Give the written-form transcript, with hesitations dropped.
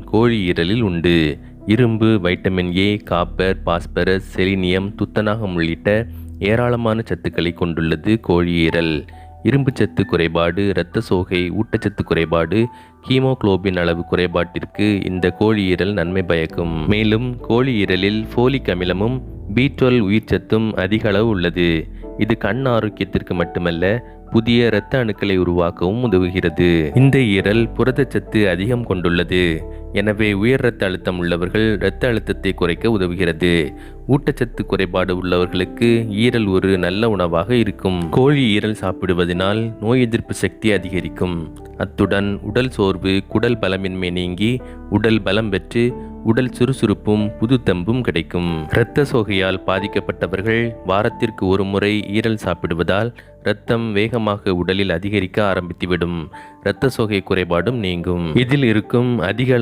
கோழி ஈரலில் உண்டு. இரும்பு, vitamin A, copper, phosphorus, selenium, துத்தநாகம் உள்ளிட்ட ஏராளமான சத்துக்களை கொண்டுள்ளது கோழி ஈரல். இரும்பு சத்து குறைபாடு, இரத்த சோகை, ஊட்டச்சத்து குறைபாடு, ஹீமோகுளோபின் அளவு குறைபாட்டிற்கு இந்த கோழி ஈரல் நன்மை பயக்கும். மேலும் கோழி ஈரலில் ஃபோலிக் அமிலமும் B12 உயிர்ச்சத்தும் அதிக அளவு உள்ளது. இது கண் ஆரோக்கியத்திற்கு மட்டுமல்ல, புதிய இரத்த அணுக்களை உருவாக்கவும் உதவுகிறது. இந்த ஈரல் புரதச்சத்து அதிகம் கொண்டுள்ளது. எனவே உயர் இரத்த அழுத்தம் உள்ளவர்கள் இரத்த அழுத்தத்தை குறைக்க உதவுகிறது. ஊட்டச்சத்து குறைபாடு உள்ளவர்களுக்கு ஈரல் ஒரு நல்ல உணவாக இருக்கும். கோழி ஈரல் சாப்பிடுவதனால் நோய் எதிர்ப்பு சக்தி அதிகரிக்கும். அத்துடன் உடல் சோர்வு, குடல் பலமின்மை நீங்கி உடல் பலம் பெற்று உடல் சுறுசுறுப்பும் புது தெம்பும் கிடைக்கும். இரத்த சோகையால் பாதிக்கப்பட்டவர்கள் வாரத்திற்கு ஒரு முறை ஈரல் சாப்பிடுவதால் இரத்தம் வேகமாக உடலில் அதிகரிக்க ஆரம்பித்துவிடும். இரத்த சோகை குறைபாடும் நீங்கும். இதில் இருக்கும் அதிக